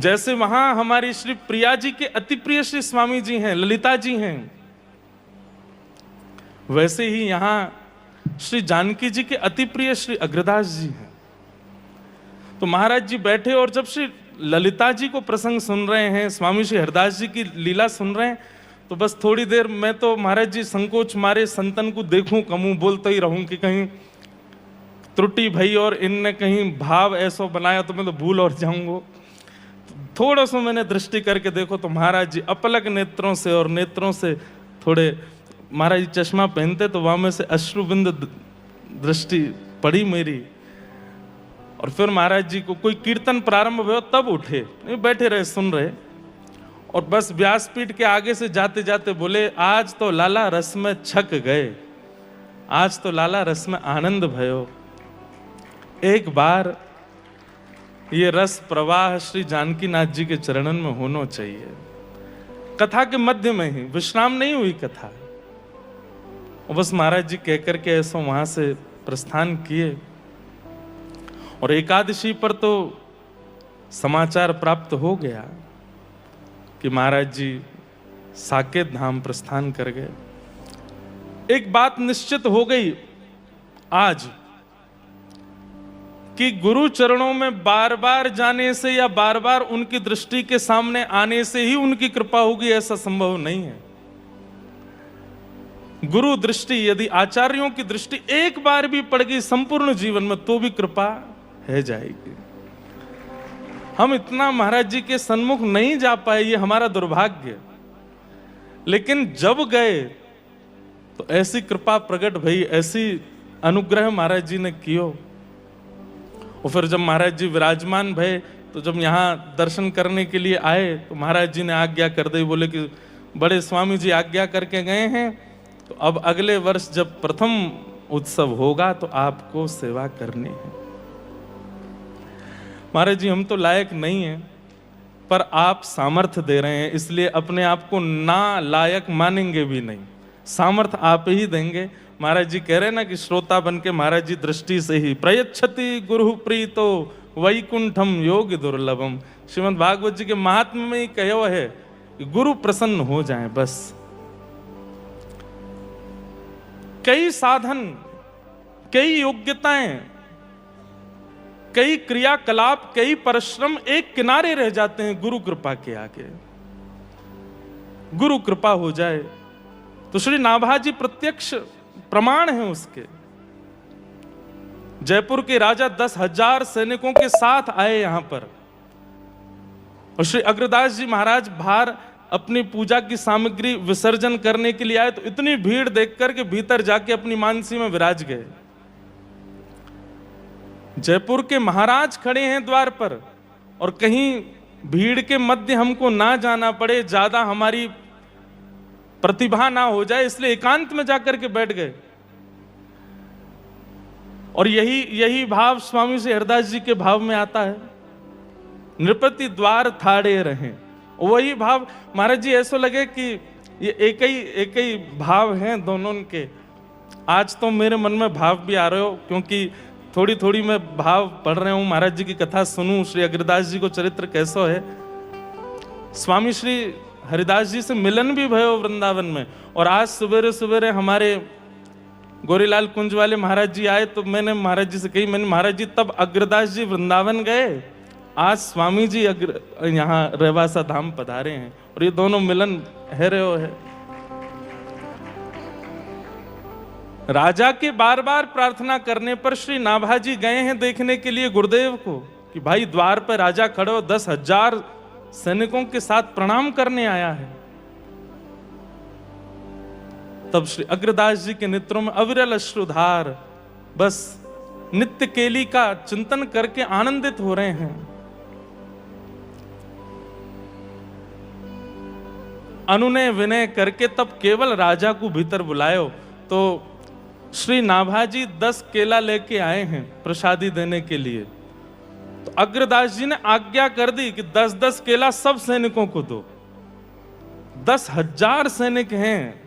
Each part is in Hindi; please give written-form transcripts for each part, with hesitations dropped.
जैसे वहां हमारी श्री प्रिया जी के अति प्रिय श्री स्वामी जी हैं, ललिता जी हैं, वैसे ही यहां श्री जानकी जी के अति प्रिय श्री अग्रदास जी हैं। तो महाराज जी बैठे और जब श्री ललिता जी को प्रसंग सुन रहे हैं, स्वामी श्री हरदास जी की लीला सुन रहे हैं, तो बस थोड़ी देर मैं तो महाराज जी संकोच मारे संतन को देखूं कमूं, बोलता ही रहूं कि कहीं त्रुटि भई और इनने कहीं भाव ऐसा बनाया तो मैं तो भूल और जाऊंगा। थोड़ा सा मैंने दृष्टि करके देखो तो महाराज जी अपलक नेत्रों से, और नेत्रों से थोड़े, महाराज जी चश्मा पहनते तो वहां में से अश्रुबिंद दृष्टि पड़ी मेरी। और फिर महाराज जी को कोई कीर्तन प्रारंभ हुआ तब उठे, नहीं बैठे रहे सुन रहे, और बस व्यासपीठ के आगे से जाते जाते बोले, आज तो लाला रस में छक गए, आज तो लाला रस में आनंद भयो। एक बार ये रस प्रवाह श्री जानकी नाथ जी के चरणन में होना चाहिए। कथा के मध्य में ही, विश्राम नहीं हुई कथा, और बस महाराज जी कहकर के ऐसा वहां से प्रस्थान किए। और एकादशी पर तो समाचार प्राप्त हो गया कि महाराज जी साकेत धाम प्रस्थान कर गए। एक बात निश्चित हो गई आज कि गुरु चरणों में बार बार जाने से या बार बार उनकी दृष्टि के सामने आने से ही उनकी कृपा होगी, ऐसा संभव नहीं है। गुरु दृष्टि, यदि आचार्यों की दृष्टि एक बार भी पड़ गई संपूर्ण जीवन में, तो भी कृपा है जाएगी। हम इतना महाराज जी के सन्मुख नहीं जा पाए, ये हमारा दुर्भाग्य। लेकिन जब गए तो ऐसी कृपा प्रकट भई, ऐसी अनुग्रह महाराज जी ने कियो। और फिर जब महाराज जी विराजमान भये, तो जब यहाँ दर्शन करने के लिए आए तो महाराज जी ने आज्ञा कर दी, बोले कि बड़े स्वामी जी आज्ञा करके गए हैं, तो अब अगले वर्ष जब प्रथम उत्सव होगा तो आपको सेवा करनी है। महाराज जी हम तो लायक नहीं हैं, पर आप सामर्थ्य दे रहे हैं, इसलिए अपने आप को ना लायक मानेंगे भी नहीं, सामर्थ्य आप ही देंगे। महाराज जी कह रहे हैं ना कि श्रोता बन के महाराज जी दृष्टि से ही, प्रयच्छति गुरु प्रीतो वैकुंठम योग दुर्लभम, श्रीमद् भागवत जी के महात्म्य में ही कहो है कि गुरु प्रसन्न हो जाएं बस। कई साधन, कई योग्यताएं, कई क्रियाकलाप, कई परिश्रम एक किनारे रह जाते हैं गुरु कृपा के आगे। गुरु कृपा हो जाए तो श्री नाभाजी प्रत्यक्ष प्रमाण है उसके। जयपुर के राजा 10,000 सैनिकों के साथ आए यहां पर, और श्री अग्रदास जी महाराज बाहर अपनी पूजा की सामग्री विसर्जन करने के लिए आए, तो इतनी भीड़ देखकर के भीतर जाके अपनी मानसी में विराज गए। जयपुर के महाराज खड़े हैं द्वार पर, और कहीं भीड़ के मध्य हमको ना जाना पड़े, ज्यादा हमारी प्रतिभा ना हो जाए, इसलिए एकांत में जाकर के बैठ गए। और यही भाव स्वामी श्री हरदास जी के भाव में आता है, नृपति द्वार थाड़े रहे। वही भाव महाराज जी ऐसा लगे कि ये एक ही भाव हैं दोनों के। आज तो मेरे मन में भाव भी आ रहे हो, क्योंकि थोड़ी थोड़ी मैं भाव पढ़ रहा हूं, महाराज जी की कथा सुनूं, श्री अग्रदास जी को चरित्र कैसा है। स्वामी श्री हरिदास जी से मिलन भी भयो वृंदावन में। और आज सवेरे सवेरे हमारे गोरीलाल कुंज वाले महाराज जी आए, तो मैंने महाराज जी से कही, मैंने महाराज जी तब अग्रदास जी वृंदावन गए, आज स्वामी जी यहाँ रेवासा धाम पधारे हैं, और ये दोनों मिलन है रहे है। राजा के बार बार प्रार्थना करने पर श्री नाभाजी गए हैं देखने के लिए गुरुदेव को, कि भाई द्वार पर राजा खड़े हो, 10,000 सैनिकों के साथ प्रणाम करने आया है। तब श्री अग्रदास जी के नेत्रों में अविरल अश्रुधार, बस नित्य केली का चिंतन करके आनंदित हो रहे हैं। अनुनय विनय करके तब केवल राजा को भीतर बुलायो, तो श्री नाभाजी 10 केला लेके आए हैं प्रसादी देने के लिए। तो अग्रदास जी ने आज्ञा कर दी कि 10-10 केला सब सैनिकों को दो। 10,000 सैनिक हैं।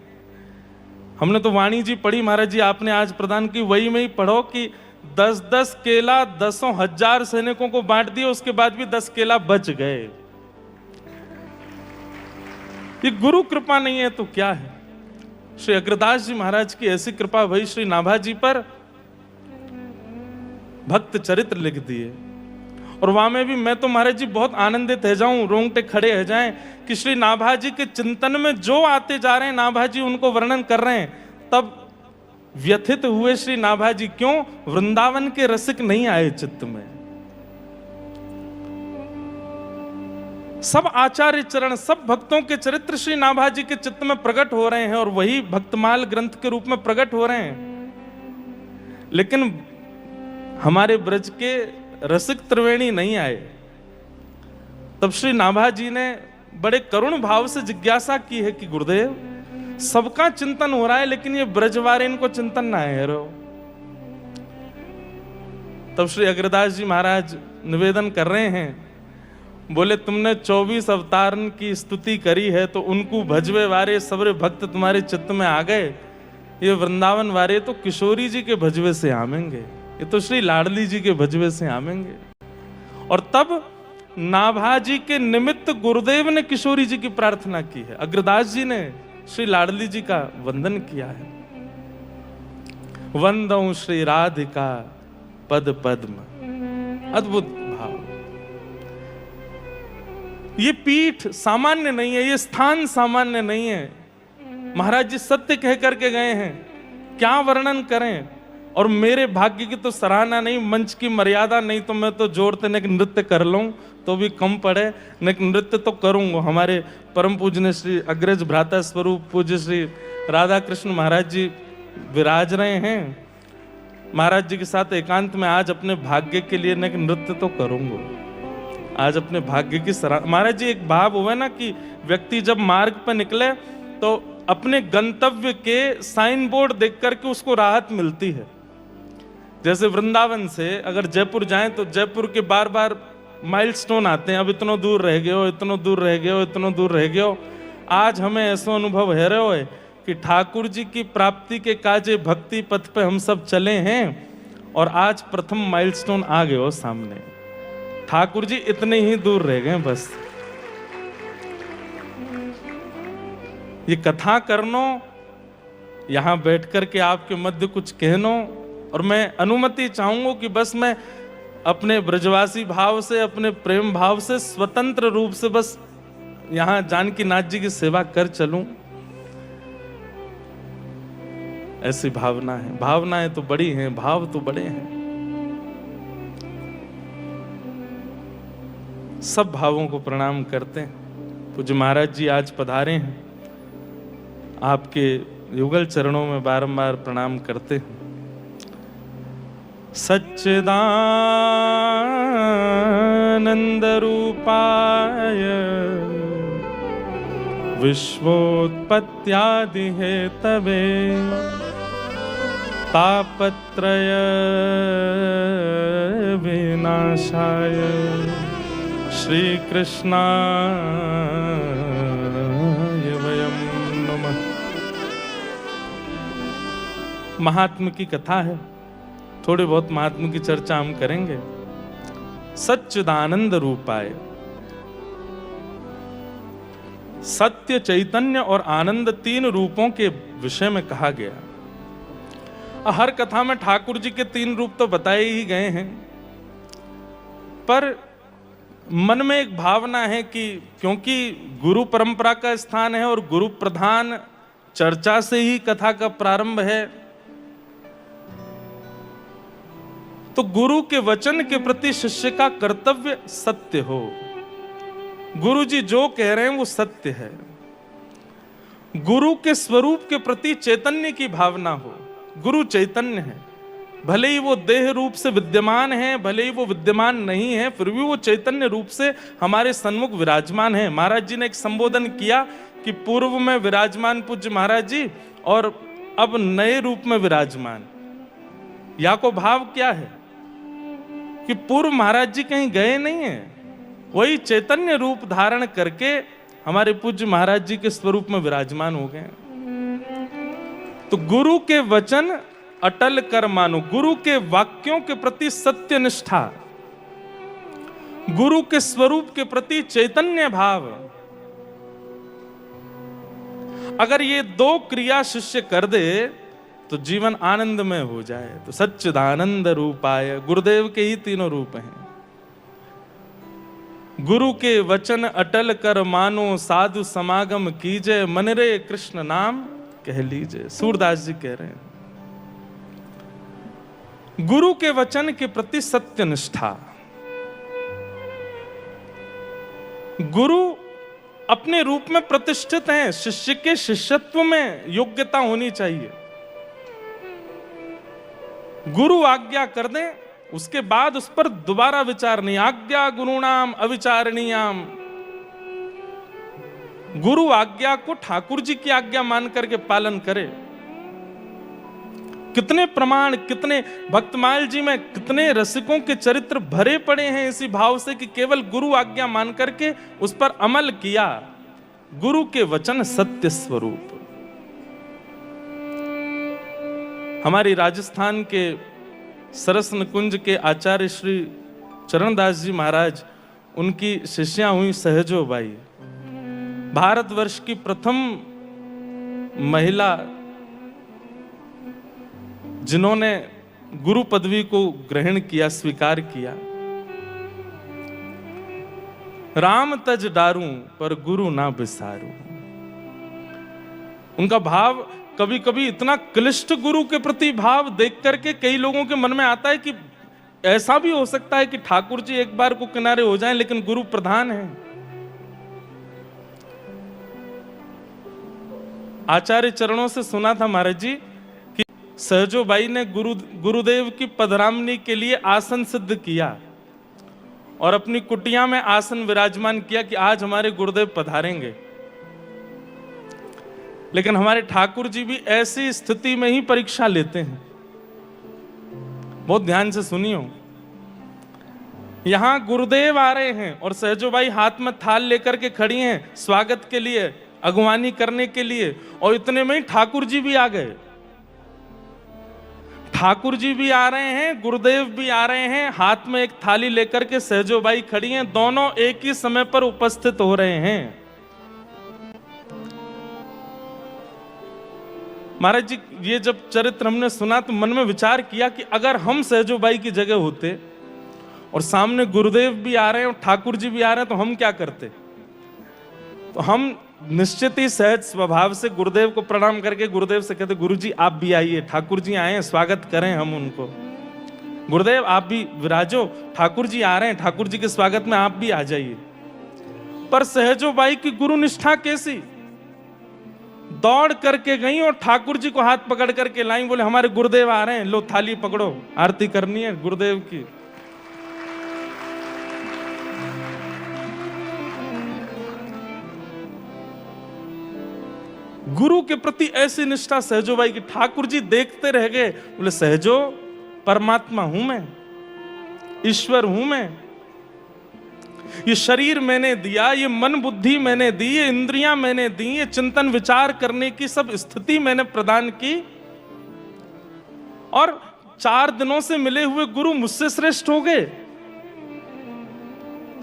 हमने तो वाणी जी पढ़ी, महाराज जी आपने आज प्रदान की, वही में ही पढ़ो कि 10-10 केला 10,000 सैनिकों को बांट दिए, उसके बाद भी 10 केला बच गए। ये गुरु कृपा नहीं है तो क्या है? श्री अग्रदास जी महाराज की ऐसी कृपा भई श्री नाभा जी पर, भक्त चरित्र लिख दिए। और वहां में भी मैं तो महाराज जी बहुत आनंदित है जाऊं, रोंगटे खड़े हो जाएं कि श्री नाभा जी के चिंतन में जो आते जा रहे हैं नाभा जी उनको वर्णन कर रहे हैं, तब व्यथित हुए श्री नाभा जी, क्यों? वृंदावन के रसिक नहीं आए चित्त में। सब आचार्य चरण, सब भक्तों के चरित्र श्री नाभा जी के चित्त में प्रकट हो रहे हैं और वही भक्तमाल ग्रंथ के रूप में प्रकट हो रहे हैं। लेकिन हमारे ब्रज के रसिक त्रिवेणी नहीं आए। तब श्री नाभा जी ने बड़े करुण भाव से जिज्ञासा की है कि गुरुदेव, सबका चिंतन हो रहा है लेकिन ये ब्रजवारे इनको चिंतन ना है रो। तब श्री अग्रदास जी महाराज निवेदन कर रहे हैं, बोले तुमने 24 अवतारन की स्तुति करी है तो उनको भजवे वारे सबरे भक्त तुम्हारे चित्त में आ गए। ये वृंदावन वारे तो किशोरी जी के भजवे से आमेंगे, ये तो श्री लाडली जी के भजवे से आमेंगे। और तब नाभा जी के निमित्त गुरुदेव ने किशोरी जी की प्रार्थना की है, अग्रदास जी ने श्री लाडली जी का वंदन किया है। वंदऊ श्री राधिका पद पद्म। अद्भुत भाव। ये पीठ सामान्य नहीं है, ये स्थान सामान्य नहीं है। महाराज जी सत्य कह करके गए हैं, क्या वर्णन करें। और मेरे भाग्य की तो सराहना नहीं, मंच की मर्यादा नहीं तो मैं तो जोड़ते न नृत्य कर लूं तो भी कम पड़े, न नृत्य तो करूंगा। हमारे परम पूजनीय श्री अग्रज भ्राता स्वरूप पूज्य श्री राधा कृष्ण महाराज जी विराज रहे हैं। महाराज जी के साथ एकांत में आज अपने भाग्य के लिए न नृत्य तो करूंगा, आज अपने भाग्य की सराहना। महाराज जी एक भाव हुआ ना कि व्यक्ति जब मार्ग पर निकले तो अपने गंतव्य के साइन बोर्ड देख करके उसको राहत मिलती है। जैसे वृंदावन से अगर जयपुर जाएं तो जयपुर के बार बार माइलस्टोन आते हैं, अब इतना दूर रह गए हो, इतना दूर रह गए हो, इतना दूर रह गए हो। आज हमें ऐसा अनुभव है रहे हो कि ठाकुर जी की प्राप्ति के काजे भक्ति पथ पे हम सब चले हैं और आज प्रथम माइलस्टोन आ गए हो सामने। ठाकुर जी इतने ही दूर रह गए बस। ये कथा करनो, यहां बैठ करके आपके मध्य कुछ कहनो, और मैं अनुमति चाहूंगा कि बस मैं अपने ब्रजवासी भाव से, अपने प्रेम भाव से स्वतंत्र रूप से बस यहां जानकी नाथ जी की सेवा कर चलूं, ऐसी भावना है। भावनाएं तो बड़ी हैं, भाव तो बड़े हैं। सब भावों को प्रणाम करते हैं। पूज्य महाराज जी आज पधारे हैं, आपके युगल चरणों में बारंबार प्रणाम करते हैं। सच्चिदानंद रूपाय विश्वोत्पत्त्यादि हेतवे तापत्रय विनाशाय श्री कृष्णाय वयं नमः। महात्मा की कथा है, थोड़ी बहुत महात्मा की चर्चा हम करेंगे। सच्चिदानंद रूपाय, सत्य, चैतन्य और आनंद तीन रूपों के विषय में कहा गया। हर कथा में ठाकुर जी के तीन रूप तो बताए ही गए हैं, पर मन में एक भावना है कि क्योंकि गुरु परंपरा का स्थान है और गुरु प्रधान चर्चा से ही कथा का प्रारंभ है, तो गुरु के वचन के प्रति शिष्य का कर्तव्य सत्य हो। गुरु जी जो कह रहे हैं वो सत्य है। गुरु के स्वरूप के प्रति चैतन्य की भावना हो। गुरु चैतन्य है, भले ही वो देह रूप से विद्यमान है, भले ही वो विद्यमान नहीं है, फिर भी वो चैतन्य रूप से हमारे सन्मुख विराजमान है। महाराज जी ने एक संबोधन किया कि पूर्व में विराजमान पूज्य महाराज जी और अब नए रूप में विराजमान। या को भाव क्या है कि पूर्व महाराज जी कहीं गए नहीं है, वही चैतन्य रूप धारण करके हमारे पूज्य महाराज जी के स्वरूप में विराजमान हो गए। तो गुरु के वचन अटल कर मानो, गुरु के वाक्यों के प्रति सत्य निष्ठा, गुरु के स्वरूप के प्रति चैतन्य भाव, अगर ये दो क्रिया शिष्य कर दे तो जीवन आनंदमय हो जाए। तो सच्चिदानंद रूपाय, गुरुदेव के ही तीनों रूप हैं। गुरु के वचन अटल कर मानो, साधु समागम कीजे, मन रे कृष्ण नाम कह लीजिए। सूरदास जी कह रहे हैं गुरु के वचन के प्रति सत्य निष्ठा। गुरु अपने रूप में प्रतिष्ठित हैं, शिष्य के शिष्यत्व में योग्यता होनी चाहिए। गुरु आज्ञा कर दें, उसके बाद उस पर दोबारा विचार नहीं। आज्ञा गुरुणाम अविचारणीयाम। गुरु आज्ञा को ठाकुर जी की आज्ञा मान करके पालन करे। कितने प्रमाण, कितने भक्तमाल जी में कितने रसिकों के चरित्र भरे पड़े हैं इसी भाव से कि केवल गुरु आज्ञा मान करके उस पर अमल किया। गुरु के वचन सत्य स्वरूप। हमारी राजस्थान के सरस निकुंज के आचार्य श्री चरणदास जी महाराज, उनकी शिष्या हुई सहजो बाई, भारतवर्ष की प्रथम महिला जिन्होंने गुरु पदवी को ग्रहण किया, स्वीकार किया। राम तज डारूं पर गुरु ना बिसारूं। उनका भाव कभी कभी इतना क्लिष्ट गुरु के प्रति भाव देख करके कई लोगों के मन में आता है कि ऐसा भी हो सकता है कि ठाकुर जी एक बार को किनारे हो जाएं, लेकिन गुरु प्रधान है। आचार्य चरणों से सुना था महाराज जी कि सहजो बाई ने गुरुदेव की पधरामनी के लिए आसन सिद्ध किया और अपनी कुटिया में आसन विराजमान किया कि आज हमारे गुरुदेव पधारेंगे। लेकिन हमारे ठाकुर जी भी ऐसी स्थिति में ही परीक्षा लेते हैं। बहुत ध्यान से सुनियो, यहां गुरुदेव आ रहे हैं और सहजोबाई हाथ में थाल लेकर के खड़ी हैं स्वागत के लिए, अगवानी करने के लिए, और इतने में ही ठाकुर जी भी आ गए। ठाकुर जी भी आ रहे हैं, गुरुदेव भी आ रहे हैं, हाथ में एक थाली लेकर के सहजोबाई खड़ी हैं, दोनों एक ही समय पर उपस्थित हो रहे हैं। महाराज जी, ये जब चरित्र हमने सुना तो मन में विचार किया कि अगर हम सहजोबाई की जगह होते और सामने गुरुदेव भी आ रहे हैं और ठाकुर जी भी आ रहे हैं तो हम क्या करते? तो हम निश्चित ही सहज स्वभाव से गुरुदेव को प्रणाम करके गुरुदेव से कहते, गुरु जी आप भी आइए, ठाकुर जी आए हैं, स्वागत करें हम उनको। गुरुदेव आप भी विराजो, ठाकुर जी आ रहे हैं, ठाकुर जी के स्वागत में आप भी आ जाइए। पर सहजोबाई की गुरु निष्ठा कैसी? दौड़ करके गई और ठाकुर जी को हाथ पकड़ करके लाई, बोले हमारे गुरुदेव आ रहे हैं, लो थाली पकड़ो, आरती करनी है गुरुदेव की। गुरु के प्रति ऐसी निष्ठा सहजोबाई की, ठाकुर जी देखते रह गए, बोले सहजो परमात्मा हूं मैं, ईश्वर हूं मैं, ये शरीर मैंने दिया, ये मन बुद्धि मैंने दी, ये इंद्रियां मैंने दी, ये चिंतन विचार करने की सब स्थिति मैंने प्रदान की, और 4 दिनों से मिले हुए गुरु मुझसे श्रेष्ठ हो गए।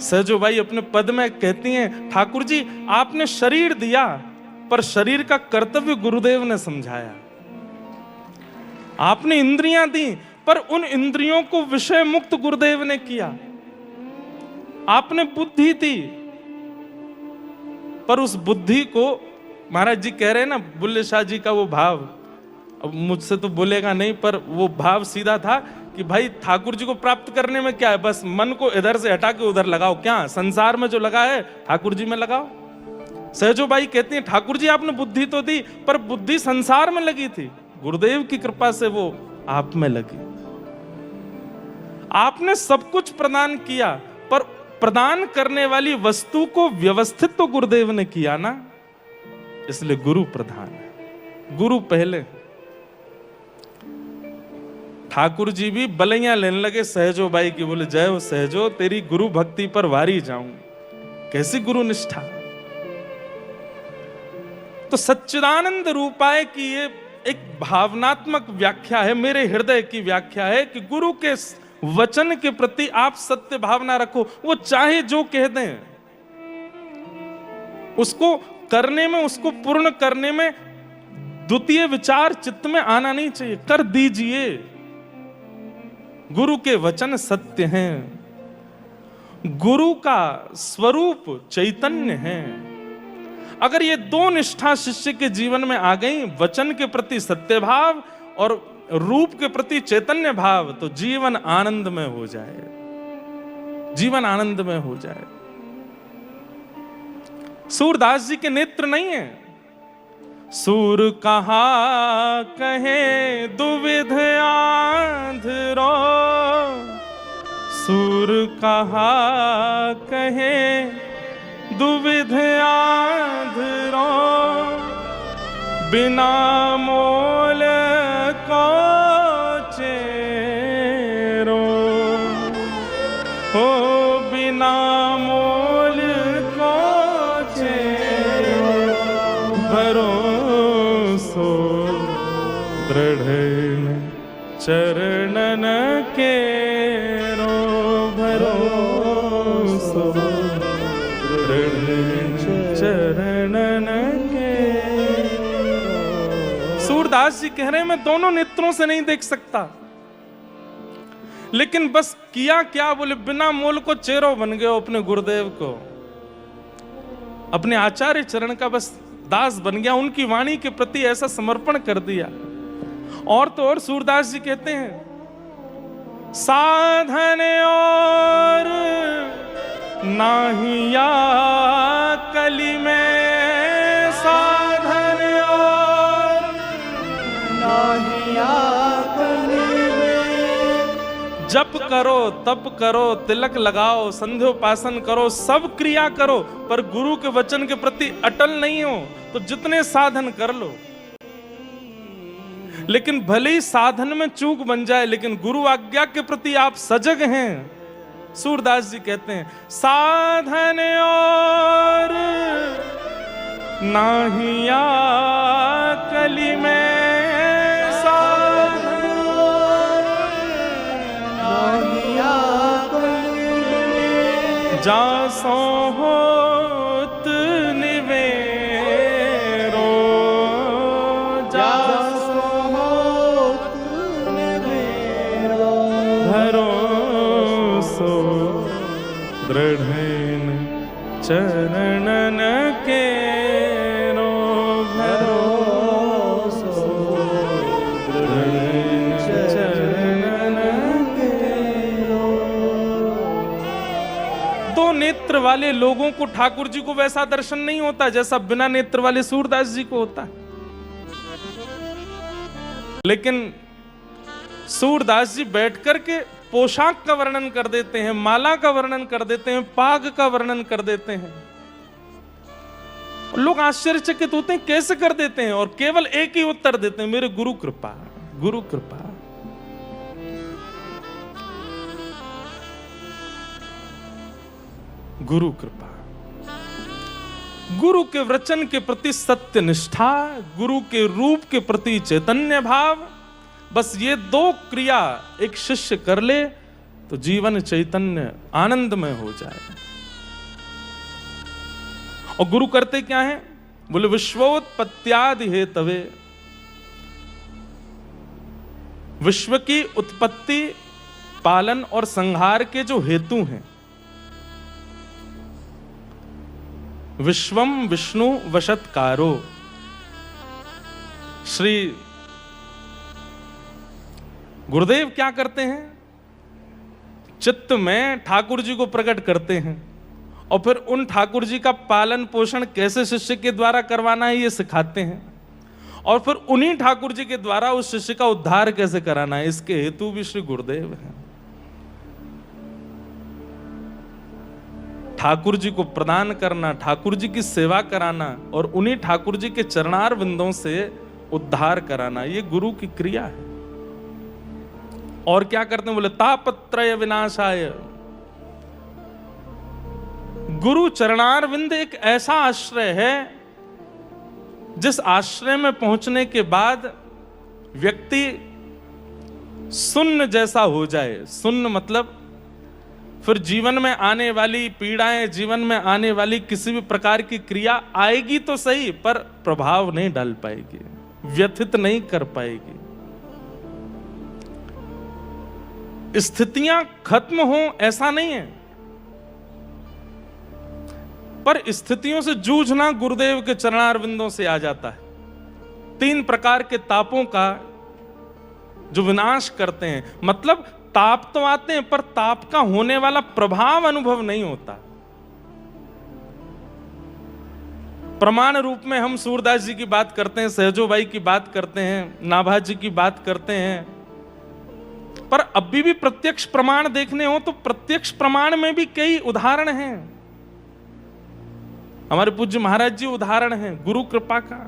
सहजोबाई अपने पद में कहती हैं, ठाकुर जी आपने शरीर दिया पर शरीर का कर्तव्य गुरुदेव ने समझाया। आपने इंद्रियां दी पर उन इंद्रियों को विषय मुक्त गुरुदेव ने किया। आपने बुद्धि दी पर उस बुद्धि को, महाराज जी कह रहे हैं ना, बुल्ले शाह जी का वो भाव, अब मुझसे तो बोलेगा नहीं, पर वो भाव सीधा था कि भाई ठाकुर जी को प्राप्त करने में क्या है, बस मन को इधर से हटा के उधर लगाओ, क्या संसार में जो लगा है ठाकुर जी में लगाओ। सहजोबाई कहती है, ठाकुर जी आपने बुद्धि तो दी पर बुद्धि संसार में लगी थी, गुरुदेव की कृपा से वो आप में लगी। आपने सब कुछ प्रदान किया पर प्रदान करने वाली वस्तु को व्यवस्थित तो गुरुदेव ने किया ना, इसलिए गुरु प्रधान है, गुरु पहले। ठाकुर जी भी बलैया लेने लगे सहजोबाई की, बोले जय हो सहजो, तेरी गुरु भक्ति पर वारी जाऊं। कैसी गुरु निष्ठा! तो सच्चिदानंद रूपाय की ये एक भावनात्मक व्याख्या है, मेरे हृदय की व्याख्या है कि गुरु के वचन के प्रति आप सत्य भावना रखो। वो चाहे जो कह दें उसको करने में, उसको पूर्ण करने में द्वितीय विचार चित्त में आना नहीं चाहिए। कर दीजिए, गुरु के वचन सत्य हैं, गुरु का स्वरूप चैतन्य है। अगर ये दो निष्ठा शिष्य के जीवन में आ गई, वचन के प्रति सत्य भाव और रूप के प्रति चैतन्य भाव, तो जीवन आनंदमय हो जाए, जीवन आनंदमय हो जाए। सूरदास जी के नेत्र नहीं है। सूर कहा कहे दुविध आंधरो, सूर कहा कहे दुविध आंधरो, बिना मोल को चेरो, हो बिना मोल को चेरो, भरोसो दृढ़ चरणन केरो, भरोसो दृढ़ चरणन केरो। सूरदास जी कह रहे हैं मैं दोनों नेत्रों से नहीं देख सकता, लेकिन बस किया क्या, बोले बिना मोल को चेरो बन गए, अपने गुरुदेव को, अपने आचार्य चरण का बस दास बन गया, उनकी वाणी के प्रति ऐसा समर्पण कर दिया। और तो और सूरदास जी कहते हैं साधन और नाहिया कली में, साधन और नाहिया कली में, जप करो तप करो तिलक लगाओ संध्योपासन करो सब क्रिया करो, पर गुरु के वचन के प्रति अटल नहीं हो तो जितने साधन कर लो, लेकिन भले ही साधन में चूक बन जाए, लेकिन गुरु आज्ञा के प्रति आप सजग हैं। सूरदास जी कहते हैं साधन और नाहिया कली में, साधन और नाहिया कली में, जासो होत निवेरो, जासो होत निवेरो, भरोसो दृढ़ चरणन केरो, भरोसो दृढ़ चरणन केरो। दो नेत्र वाले लोगों को ठाकुर जी को वैसा दर्शन नहीं होता जैसा बिना नेत्र वाले सूरदास जी को होता है। लेकिन सूरदास जी बैठ करके पोशाक का वर्णन कर देते हैं, माला का वर्णन कर देते हैं, पाग का वर्णन कर देते हैं। लोग आश्चर्यचकित होते हैं कैसे कर देते हैं, और केवल एक ही उत्तर देते हैं, मेरे गुरु कृपा, गुरु कृपा। गुरु कृपा, गुरु के वचन के प्रति सत्य निष्ठा, गुरु के रूप के प्रति चैतन्य भाव, बस ये दो क्रिया एक शिष्य कर ले तो जीवन चैतन्य आनंदमय हो जाए। और गुरु करते क्या है, बोले विश्वोत्पत्त्यादि हेतवे, विश्व की उत्पत्ति पालन और संहार के जो हेतु हैं, विश्वम विष्णु वशत्कारो, श्री गुरुदेव क्या करते हैं, चित्त में ठाकुर जी को प्रकट करते हैं और फिर उन ठाकुर जी का पालन पोषण कैसे शिष्य के द्वारा करवाना है ये सिखाते हैं, और फिर उन्हीं ठाकुर जी के द्वारा उस शिष्य का उद्धार कैसे कराना है, इसके हेतु भी श्री गुरुदेव हैं। ठाकुर जी को प्रदान करना, ठाकुर जी की सेवा कराना और उन्हीं ठाकुर जी के चरणार बिंदों से उद्धार कराना, ये गुरु की क्रिया है। और क्या करते हैं, बोले तापत्रय विनाशाय, गुरु चरणार बिंद एक ऐसा आश्रय है जिस आश्रय में पहुंचने के बाद व्यक्ति सुन्न जैसा हो जाए। सुन्न मतलब फिर जीवन में आने वाली पीड़ाएं, जीवन में आने वाली किसी भी प्रकार की क्रिया आएगी तो सही, पर प्रभाव नहीं डाल पाएगी, व्यथित नहीं कर पाएगी। स्थितियां खत्म हो ऐसा नहीं है, पर स्थितियों से जूझना गुरुदेव के चरणारविंदों से आ जाता है। 3 प्रकार के तापों का जो विनाश करते हैं, मतलब ताप तो आते हैं पर ताप का होने वाला प्रभाव अनुभव नहीं होता। प्रमाण रूप में हम सूरदास जी की बात करते हैं, सहजोबाई की बात करते हैं, नाभा जी की बात करते हैं, पर अभी भी प्रत्यक्ष प्रमाण देखने हो तो प्रत्यक्ष प्रमाण में भी कई उदाहरण हैं। हमारे पूज्य महाराज जी उदाहरण हैं गुरु कृपा का।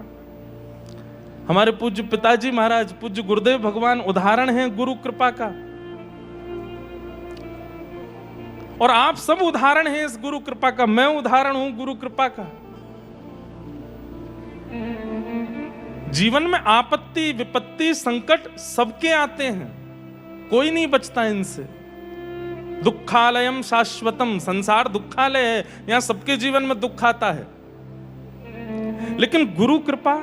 हमारे पूज्य पिताजी महाराज, पूज्य गुरुदेव भगवान उदाहरण हैं गुरु कृपा का। और आप सब उदाहरण हैं इस गुरु कृपा का। मैं उदाहरण हूं गुरु कृपा का। जीवन में आपत्ति, विपत्ति, संकट सबके आते हैं, कोई नहीं बचता इनसे। दुखालयम शाश्वतम, संसार दुखालय है, यहां सबके जीवन में दुख आता है, लेकिन गुरु कृपा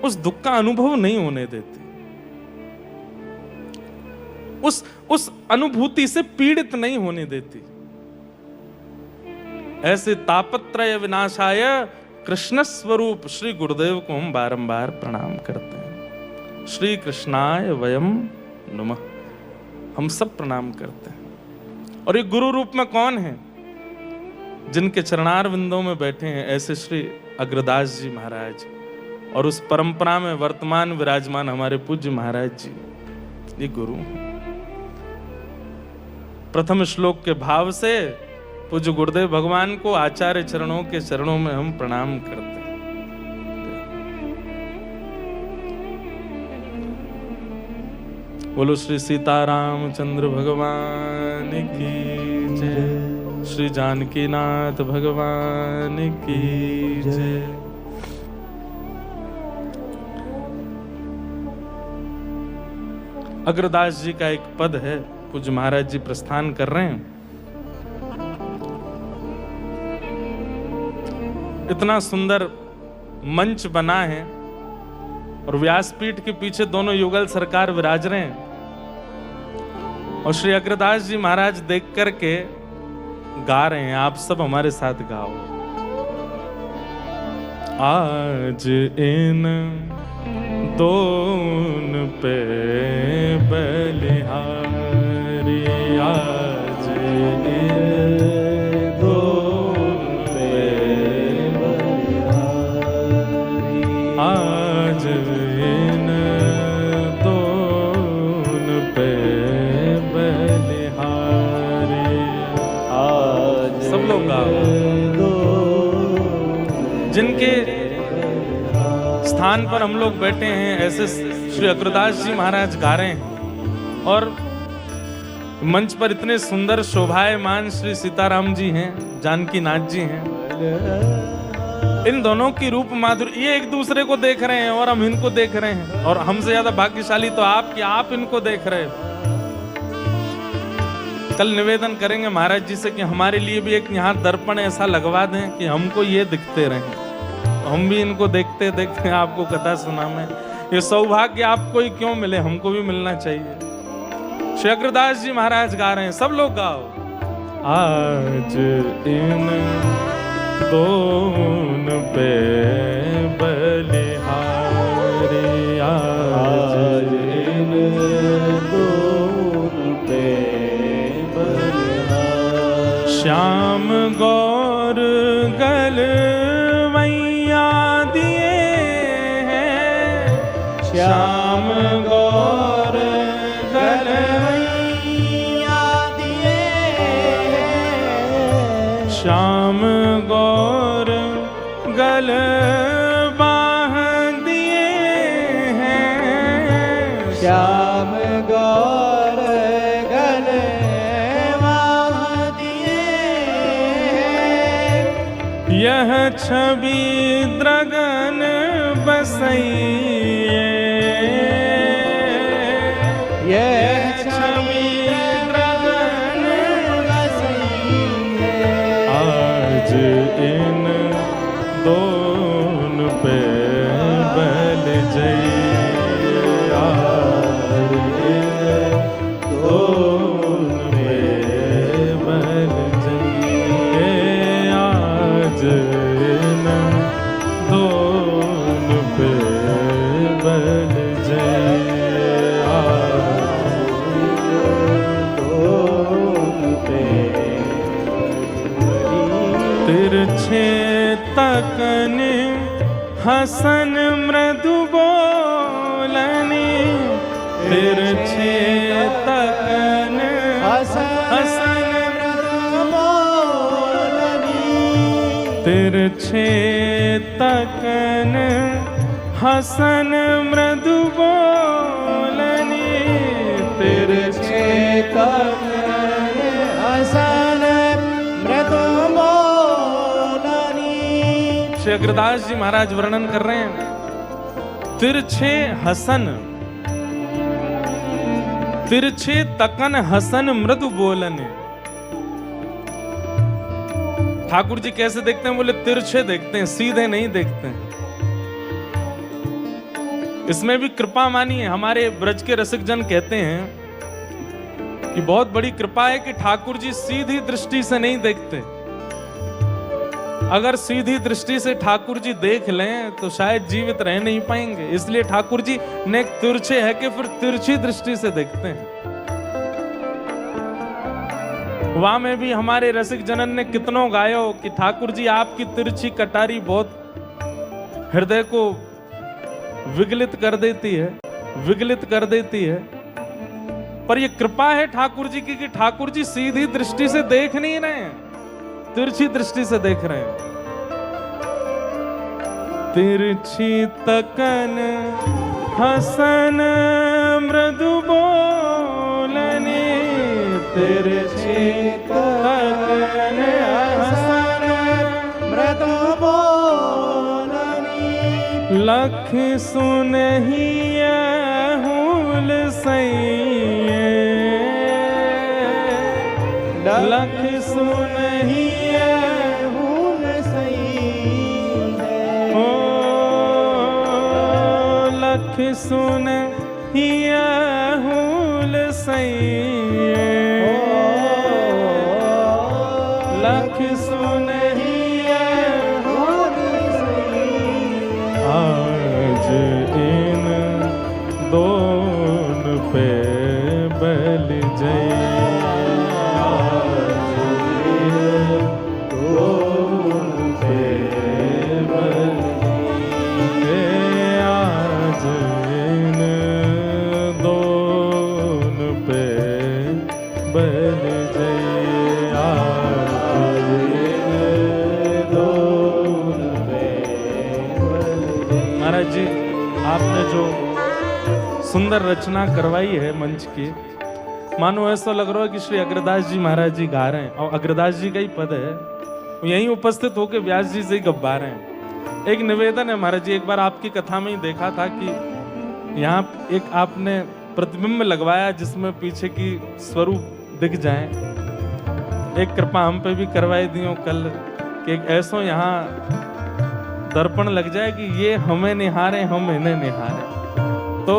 उस दुख का अनुभव नहीं होने देती, उस अनुभूति से पीड़ित नहीं होने देती। ऐसे तापत्रय विनाशाय कृष्ण स्वरूप श्री गुरुदेव को हम बारंबार प्रणाम करते हैं। श्री कृष्णाय वयम नमः, हम सब प्रणाम करते हैं। और ये गुरु रूप में कौन है? जिनके चरणार विंदों में बैठे हैं ऐसे श्री अग्रदास जी महाराज, और उस परंपरा में वर्तमान विराजमान हमारे पूज्य महाराज जी, ये गुरु हैं। प्रथम श्लोक के भाव से पूज्य गुरुदेव भगवान को आचार्य चरणों के चरणों में हम प्रणाम करते हैं। बोलो श्री सीतारामचंद्र भगवान की जय, श्री जानकीनाथ भगवान की जय। अग्रदास जी का एक पद है, पूज्य महाराज जी प्रस्थान कर रहे हैं। इतना सुंदर मंच बना है और व्यासपीठ के पीछे दोनों युगल सरकार विराज रहे हैं, और श्री अग्रदास जी महाराज देख करके गा रहे हैं। आप सब हमारे साथ गाओ। आज इन दोन पे बलिहारी, आज इन दोन पे बलिहारी, आज इन दोन पे बलिहारी। आज सब लोग गाओ। जिनके स्थान पर हम लोग बैठे हैं ऐसे श्री अग्रदास जी महाराज गा रहे हैं, और मंच पर इतने सुंदर शोभायमान श्री सीताराम जी हैं, जानकी नाथ जी हैं। इन दोनों की रूप माधुरी, ये एक दूसरे को देख रहे हैं और हम इनको देख रहे हैं, और हमसे ज्यादा भाग्यशाली तो आप कि आप इनको देख रहे हो। कल निवेदन करेंगे महाराज जी से कि हमारे लिए भी एक यहाँ दर्पण ऐसा लगवा दें कि हमको ये दिखते रहें, हम भी इनको देखते देखते आपको कथा सुना में। ये सौभाग्य आपको ही क्यों मिले, हमको भी मिलना चाहिए। श्री अग्रदास जी महाराज गा रहे हैं, सब लोग गाओ। आज इन दोन पे बलिहारी, आज इन दोन पे बलिहारी। श्याम गौर गल श्याम गौर गलवैया दिए, श्याम गौर गल बाह दिए हैं, श्याम गौर गल बाह दिए हैं। यह छवि द्रगन बसैये, यह छवि द्रगन इन दोन पे बल जई, आज इन दोन पे बल जई, आज इन दोन पे बल जई, तिरछे तकन हसन मृदु बोलनी, तिरछे तकन हसन मृदु बोलनी, तिरछे तकन हसन मृदु बोलनी, तिरछे तकन हसन मृदु बोलनी। श्री अग्रदास जी महाराज वर्णन कर रहे हैं, तिरछे हसन, तिरछे तकन हसन मृदु बोलने। ठाकुर जी कैसे देखते हैं? बोले तिरछे देखते हैं, सीधे नहीं देखते हैं। इसमें भी कृपा मानी है। हमारे ब्रज के रसिक जन कहते हैं कि बहुत बड़ी कृपा है कि ठाकुर जी सीधी दृष्टि से नहीं देखते। अगर सीधी दृष्टि से ठाकुर जी देख लें तो शायद जीवित रह नहीं पाएंगे, इसलिए ठाकुर जी ने तिरछे है कि फिर तिरछी दृष्टि से देखते हैं। वहां में भी हमारे रसिक जनन ने कितनों गायो कि ठाकुर जी आपकी तिरछी कटारी बहुत हृदय को विगलित कर देती है, विगलित कर देती है। पर ये कृपा है ठाकुर जी की कि ठाकुर जी सीधी दृष्टि से देख नहीं रहे हैं, तिरछी दृष्टि से देख रहे हैं। तिरछी तकन हसन मृदु बोलने, तिरछी तकन हसन मृदु बोलनी, लख सुनहिया हुल सैये, लख सुनहिया हुल सैये, ओ लख सुनहिया हुल सैये, लख सुनहिया हुल सैये, आज इन दोन पे बल जई, महाराज जी आपने जो सुंदर रचना करवाई है मंच की, मानो ऐसा लग रहा है कि श्री अग्रदास जी महाराज जी गा रहे हैं और अग्रदास जी का ही पद है, यहीं उपस्थित होकर व्यास जी से ही गब्बा रहे हैं। एक निवेदन है महाराज जी, एक बार आपकी कथा में ही देखा था कि यहाँ एक आपने प्रतिबिंब लगवाया जिसमें पीछे की स्वरूप दिख जाए। एक कृपा हम पे भी करवाई दियो कल कि एक ऐसा यहाँ दर्पण लग जाए कि ये हमें निहारे, हम इन्हें निहारे। तो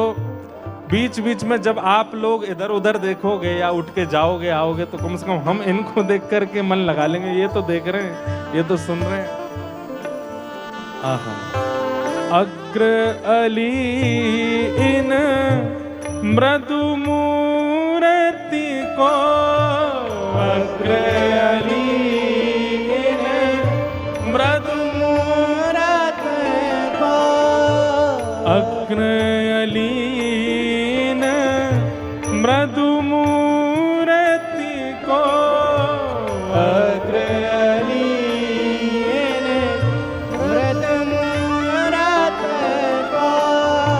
बीच बीच में जब आप लोग इधर उधर देखोगे या उठ के जाओगे आओगे तो कम से कम हम इनको देख करके मन लगा लेंगे, ये तो देख रहे हैं, ये तो सुन रहे हैं। आहा। अग्र अली इन मृदु मूर्ति को, अग्र अली इन मृदु मूर्ति को, अग्र अली इन मृदु मूर्ति को, अग्र अली इन मृदु मूर्ति को।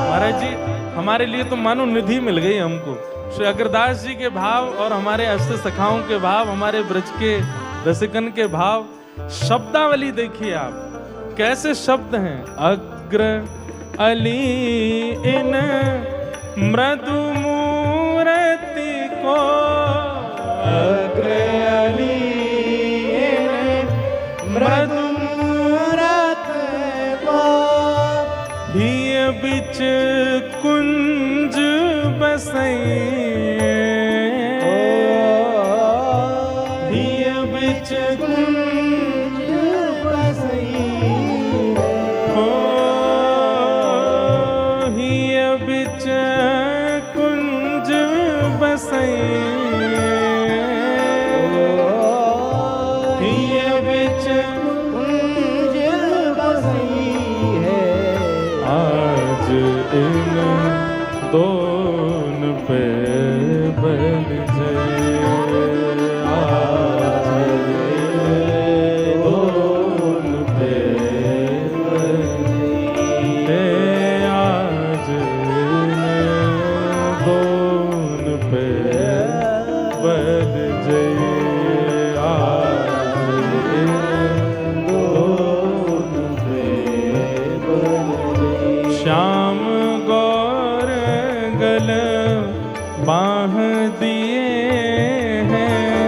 महाराज जी हमारे लिए तो मानो निधि मिल गई हमको। श्री अग्रदास जी के भाव और हमारे अष्ट सखाओं के भाव, हमारे ब्रज के रसिकन के भाव, शब्दावली देखिए आप कैसे शब्द हैं। अग्र अली इन मृदु मूर्ति को, अग्र अली इन मृदु बिच कुंज बसई, हिय बिच कुंज बसई, हो हिय बिच कुंज बसई, हिय बिच कुंज बसई है, आज इन दोन पे बन जाए, आज इन दोन पे बन जाए, आज इन दोन पे बन जाए, आज इन दोन पे बन जाए। श्याम गौर गल बाह दिए हैं,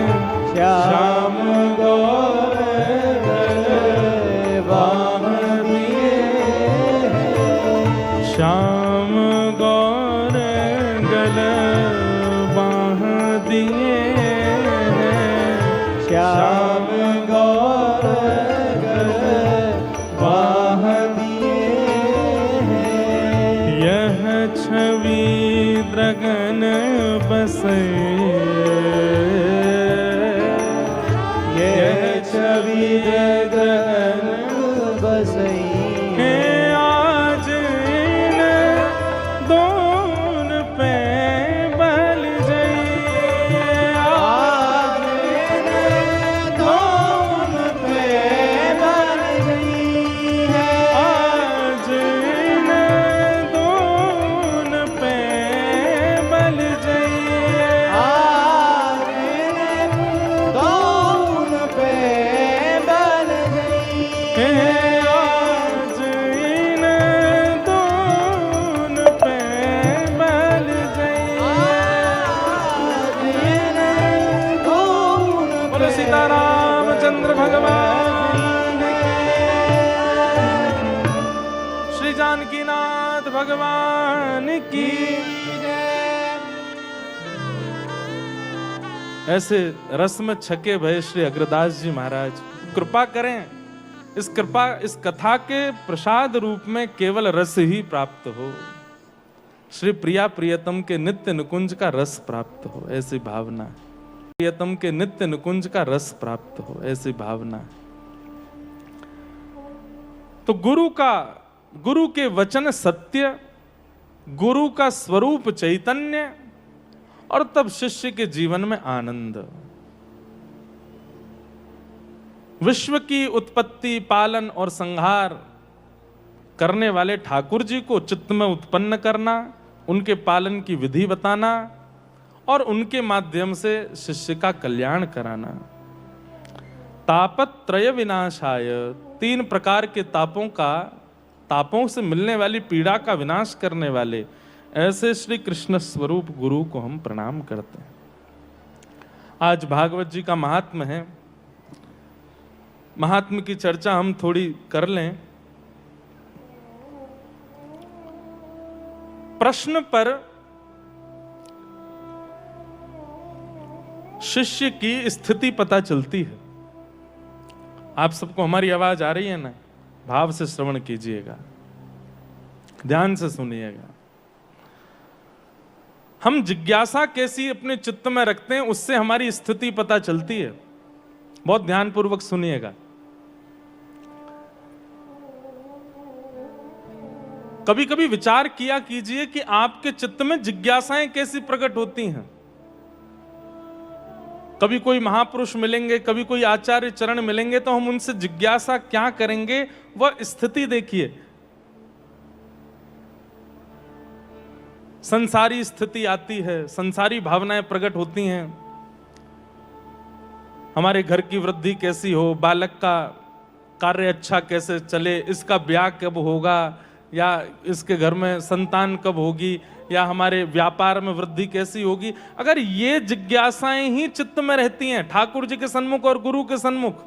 श्याम गौर गल बाह दिए हैं, श्याम गौर गल बाह दिए हैं, श्याम गौर गल बाह दिए हैं, यह छवि द्रगन बसे, यह छवि द्रगन बसई है, आज इन दोन पे बल जाई, आज इन दोन पे बल जाई है, आज इन दोन पे बल जाई, आज इन दोन पे बल जाई है, आज इन दोन पे बल जाई, आज इन दोन बोलो सीताराम चंद्र भगवान श्री जानकीनाथ भगवान की जय। ऐसे रस में छके भय श्री अग्रदास जी महाराज कृपा करें, इस कथा के प्रसाद रूप में केवल रस ही प्राप्त हो, श्री प्रिया प्रियतम के नित्य निकुंज का रस प्राप्त हो, ऐसी भावना, प्रियतम के नित्य निकुंज का रस प्राप्त हो, ऐसी भावना। तो गुरु के वचन सत्य, गुरु का स्वरूप चैतन्य, और तब शिष्य के जीवन में आनंद। विश्व की उत्पत्ति, पालन और संहार करने वाले ठाकुर जी को चित्त में उत्पन्न करना, उनके पालन की विधि बताना और उनके माध्यम से शिष्य का कल्याण कराना। तापत्रय विनाशाय, 3 प्रकार के तापों से मिलने वाली पीड़ा का विनाश करने वाले ऐसे श्री कृष्ण स्वरूप गुरु को हम प्रणाम करते हैं। आज भागवत जी का महात्म्य है, महात्म्य की चर्चा हम थोड़ी कर लें। प्रश्न पर शिष्य की स्थिति पता चलती है। आप सबको हमारी आवाज आ रही है ना? भाव से श्रवण कीजिएगा, ध्यान से सुनिएगा। हम जिज्ञासा कैसी अपने चित्त में रखते हैं, उससे हमारी स्थिति पता चलती है। बहुत ध्यानपूर्वक सुनिएगा। कभी कभी विचार किया कीजिए कि आपके चित्त में जिज्ञासाएं कैसी प्रकट होती हैं। कभी कोई महापुरुष मिलेंगे, कभी कोई आचार्य चरण मिलेंगे, तो हम उनसे जिज्ञासा क्या करेंगे, वह स्थिति देखिए। संसारी स्थिति आती है, संसारी भावनाएं प्रकट होती हैं। हमारे घर की वृद्धि कैसी हो, बालक का कार्य अच्छा कैसे चले, इसका ब्याह कब होगा, या इसके घर में संतान कब होगी, या हमारे व्यापार में वृद्धि कैसी होगी। अगर ये जिज्ञासाएं ही चित्त में रहती हैं ठाकुर जी के सन्मुख और गुरु के सन्मुख,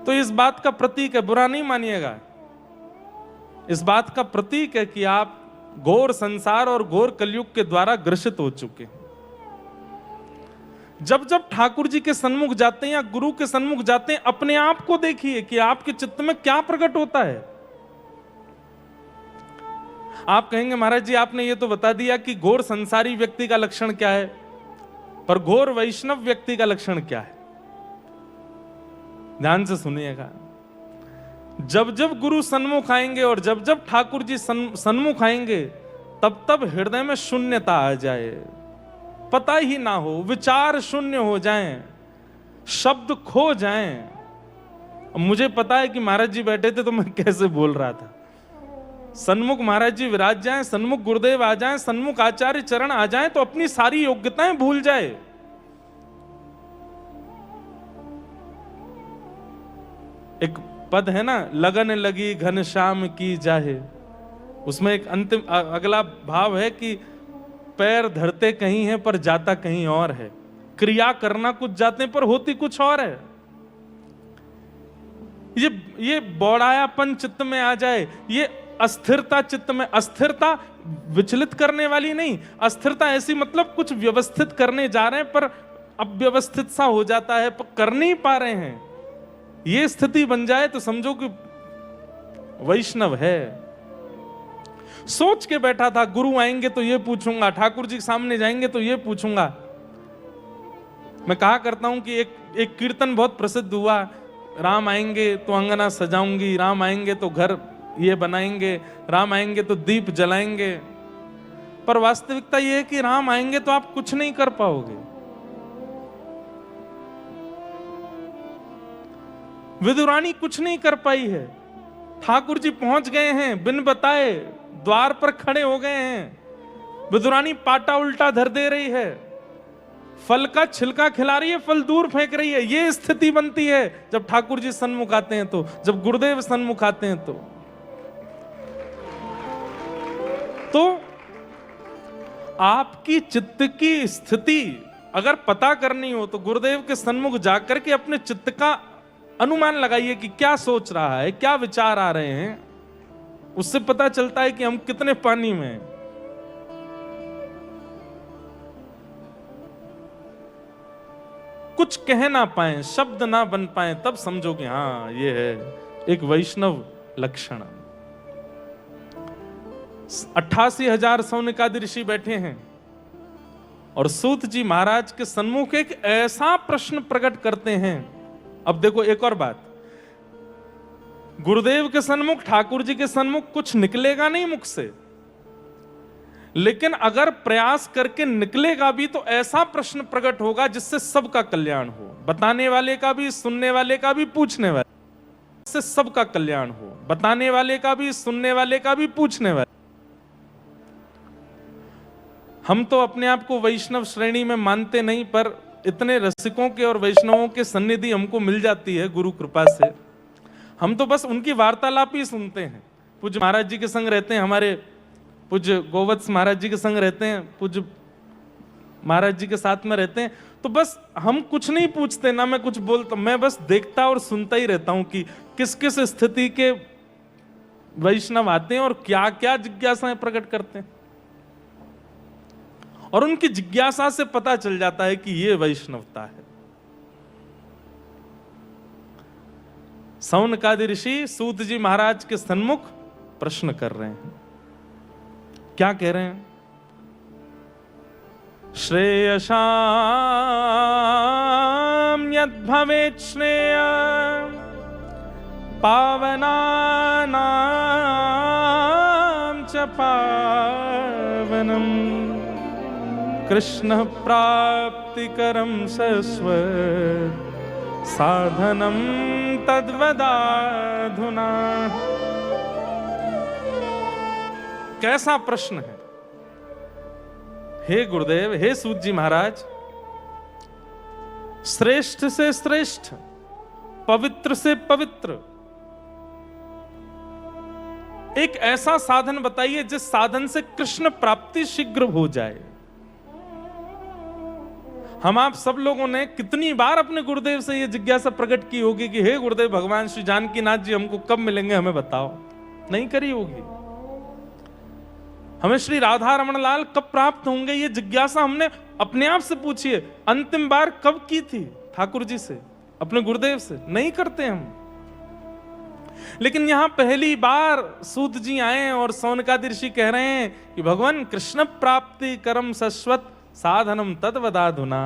तो इस बात का प्रतीक है, बुरा नहीं मानिएगा। इस बात का प्रतीक है कि आप घोर संसार और घोर कलयुग के द्वारा ग्रसित हो चुके हैं। जब जब ठाकुर जी के सन्मुख जाते हैं या गुरु के सन्मुख जाते हैं, अपने आप को देखिए कि आपके चित्त में क्या प्रकट होता है। आप कहेंगे महाराज जी आपने ये तो बता दिया कि घोर संसारी व्यक्ति का लक्षण क्या है, पर घोर वैष्णव व्यक्ति का लक्षण क्या है? ध्यान से सुनिएगा। जब जब गुरु सन्मुख आएंगे और जब जब ठाकुर जी सन्मुख आएंगे, तब तब हृदय में शून्यता आ जाए, पता ही ना हो, विचार शून्य हो जाएं, शब्द खो जाएं। मुझे पता है कि महाराज जी बैठे थे तो मैं कैसे बोल रहा था। सन्मुख महाराज जी विराज जाएं, सन्मुख गुरुदेव आ जाएं, सन्मुख आचार्य चरण आ जाएं, तो अपनी सारी योग्यताएं भूल जाए। एक पद है ना, लगन लगी घनश्याम की जाहे, उसमें एक अंतिम अगला भाव है कि पैर धरते कहीं है पर जाता कहीं और है। क्रिया करना कुछ जाते पर होती कुछ और है। ये बौड़ायापन चित्त में आ जाए, ये अस्थिरता चित्त में, अस्थिरता विचलित करने वाली नहीं, अस्थिरता ऐसी मतलब कुछ व्यवस्थित करने जा रहे हैं पर अव्यवस्थित सा हो जाता है, पर कर नहीं पा रहे हैं, ये स्थिति बन जाए तो समझो कि वैष्णव है। सोच के बैठा था गुरु आएंगे तो ये पूछूंगा, ठाकुर जी के सामने जाएंगे तो ये पूछूंगा। मैं कहा करता हूं कि एक कीर्तन बहुत प्रसिद्ध हुआ, राम आएंगे तो अंगना सजाऊंगी, राम आएंगे तो घर ये बनाएंगे, राम आएंगे तो दीप जलाएंगे। पर वास्तविकता ये है कि राम आएंगे तो आप कुछ नहीं कर पाओगे। विदुरानी कुछ नहीं कर पाई है। ठाकुर जी पहुंच गए हैं, बिन बताए द्वार पर खड़े हो गए हैं। विदुरानी पाटा उल्टा धर दे रही है, फल का छिलका खिला रही है, फल दूर फेंक रही है। ये स्थिति बनती है जब ठाकुर जी सन्मुख आते हैं, तो जब गुरुदेव सन्मुख आते हैं तो आपकी चित्त की स्थिति अगर पता करनी हो तो गुरुदेव के सन्मुख जाकर के अपने चित्त का अनुमान लगाइए कि क्या सोच रहा है, क्या विचार आ रहे हैं। उससे पता चलता है कि हम कितने पानी में हैं। कुछ कह ना पाए, शब्द ना बन पाए, तब समझो कि हाँ ये है एक वैष्णव लक्षण। 88,000 सौनकादि ऋषि बैठे हैं और सूत जी महाराज के सन्मुख एक ऐसा प्रश्न प्रकट करते हैं। अब देखो एक और बात, गुरुदेव के सन्मुख, ठाकुर जी के सन्मुख कुछ निकलेगा नहीं मुख से, लेकिन अगर प्रयास करके निकलेगा भी तो ऐसा प्रश्न प्रकट होगा जिससे सबका कल्याण हो, बताने वाले का भी, सुनने वाले का भी, पूछने वाले, जिससे सबका कल्याण हो, बताने वाले का भी, सुनने वाले का भी, पूछने वाले। हम तो अपने आप को वैष्णव श्रेणी में मानते नहीं, पर इतने रसिकों के और वैष्णवों के सन्निधि हमको मिल जाती है गुरु कृपा से। हम तो बस उनकी वार्तालाप ही सुनते हैं। पूज्य महाराज जी के संग रहते हैं, हमारे पूज्य गोवत्स महाराज जी के संग रहते हैं, पूज्य महाराज जी के साथ में रहते हैं, तो बस हम कुछ नहीं पूछते, ना मैं कुछ बोलता, मैं बस देखता और सुनता ही रहता हूं कि किस किस स्थिति के वैष्णव आते हैं और क्या क्या जिज्ञासाएं प्रकट करते हैं। और उनकी जिज्ञासा से पता चल जाता है कि ये वैष्णवता है। सौनकादि ऋषि सूत जी महाराज के सन्मुख प्रश्न कर रहे हैं। क्या कह रहे हैं? श्रेयसाम यद भवेत् श्रेय पावनानां च पावनम कृष्ण प्राप्तिकरं शश्वत् साधनम तद्वदाधुना। कैसा प्रश्न है हे गुरुदेव, हे सूत जी महाराज। श्रेष्ठ से श्रेष्ठ, पवित्र से पवित्र एक ऐसा साधन बताइए जिस साधन से कृष्ण प्राप्ति शीघ्र हो जाए। हम आप सब लोगों ने कितनी बार अपने गुरुदेव से यह जिज्ञासा प्रकट की होगी कि हे गुरुदेव, भगवान श्री जानकी नाथ जी हमको कब मिलेंगे, हमें बताओ। नहीं करी होगी। हमें श्री राधा रमण लाल कब प्राप्त होंगे, ये जिज्ञासा हमने अपने आप से पूछी है। अंतिम बार कब की थी ठाकुर जी से, अपने गुरुदेव से? नहीं करते हम। लेकिन यहां पहली बार सूत जी आए और सौनकादि ऋषि कह रहे हैं कि भगवान कृष्ण प्राप्ति करम शश्वत साधनम तद्वदाधुना।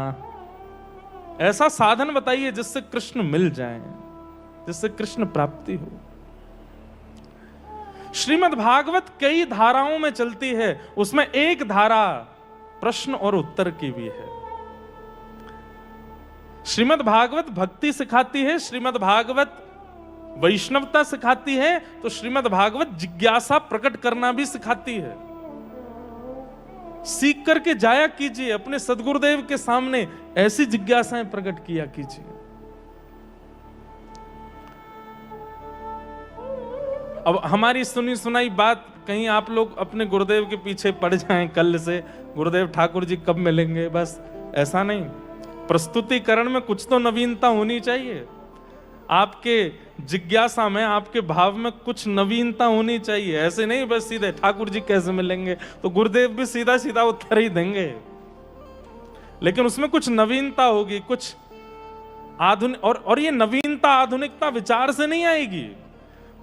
ऐसा साधन बताइए जिससे कृष्ण मिल जाए, जिससे कृष्ण प्राप्ति हो। श्रीमद् भागवत कई धाराओं में चलती है, उसमें एक धारा प्रश्न और उत्तर की भी है। श्रीमद् भागवत भक्ति सिखाती है, श्रीमद् भागवत वैष्णवता सिखाती है, तो श्रीमद् भागवत जिज्ञासा प्रकट करना भी सिखाती है। सीख करके जाया कीजिए, अपने सदगुरुदेव के सामने ऐसी जिज्ञासाएं प्रकट किया कीजिए। अब हमारी सुनी सुनाई बात कहीं आप लोग अपने गुरुदेव के पीछे पड़ जाएं कल से, गुरुदेव ठाकुर जी कब मिलेंगे, बस ऐसा नहीं। प्रस्तुतिकरण में कुछ तो नवीनता होनी चाहिए, आपके जिज्ञासा में, आपके भाव में कुछ नवीनता होनी चाहिए। ऐसे नहीं बस सीधे ठाकुर जी कैसे मिलेंगे, तो गुरुदेव भी सीधा सीधा उत्तर ही देंगे, लेकिन उसमें कुछ नवीनता होगी, कुछ आधुनिक। और ये नवीनता आधुनिकता विचार से नहीं आएगी।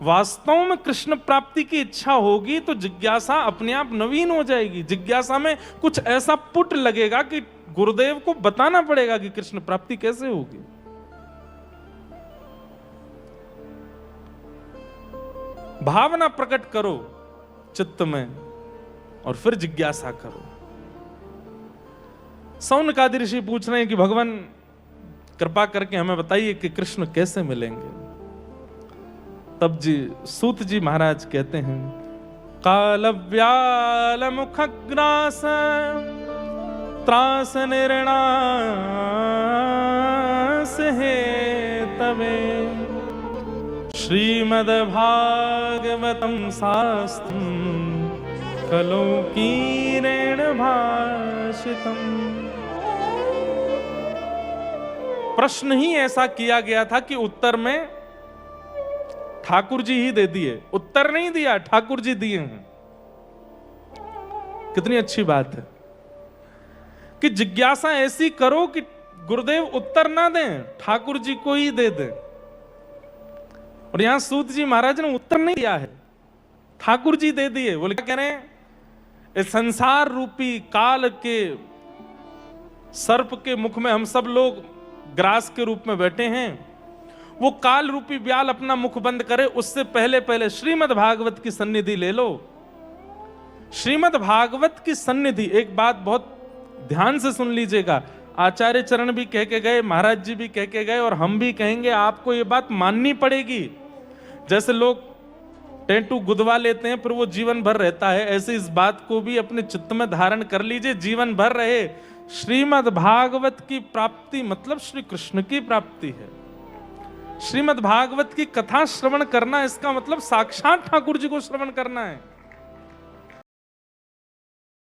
वास्तव में कृष्ण प्राप्ति की इच्छा होगी तो जिज्ञासा अपने आप नवीन हो जाएगी। जिज्ञासा में कुछ ऐसा पुट लगेगा कि गुरुदेव को बताना पड़ेगा कि कृष्ण प्राप्ति कैसे होगी। भावना प्रकट करो चित्त में और फिर जिज्ञासा करो। सौनकादि ऋषि पूछ रहे हैं कि भगवान कृपा करके हमें बताइए कि कृष्ण कैसे मिलेंगे। तब जी सूत जी महाराज कहते हैं, काल व्याल मुखग्रास त्रास निर्णास है तवे श्रीमद् भागवतम शास्त्रम खलो कीरेण भाषितम। प्रश्न ही ऐसा किया गया था कि उत्तर में ठाकुर जी ही दे दिए, उत्तर नहीं दिया, ठाकुर जी दिए हैं। कितनी अच्छी बात है कि जिज्ञासा ऐसी करो कि गुरुदेव उत्तर ना दें, ठाकुर जी को ही दे दें। और यहां सूत जी महाराज ने उत्तर नहीं दिया है, ठाकुर जी दे दिए। बोले क्या कह रहे हैं, इस संसार रूपी काल के सर्प के मुख में हम सब लोग ग्रास के रूप में बैठे हैं। वो काल रूपी व्याल अपना मुख बंद करे, उससे पहले पहले श्रीमद् भागवत की सन्निधि ले लो। श्रीमद् भागवत की सन्निधि, एक बात बहुत ध्यान से सुन लीजिएगा, आचार्य चरण भी कह के गए, महाराज जी भी कह के गए, और हम भी कहेंगे, आपको ये बात माननी पड़ेगी। जैसे लोग टेंटू गुदवा लेते हैं फिर वो जीवन भर रहता है, ऐसे इस बात को भी अपने चित्त में धारण कर लीजिए, जीवन भर रहे। श्रीमद् भागवत की प्राप्ति मतलब श्री कृष्ण की प्राप्ति है। श्रीमद् भागवत की कथा श्रवण करना, इसका मतलब साक्षात ठाकुर जी को श्रवण करना है।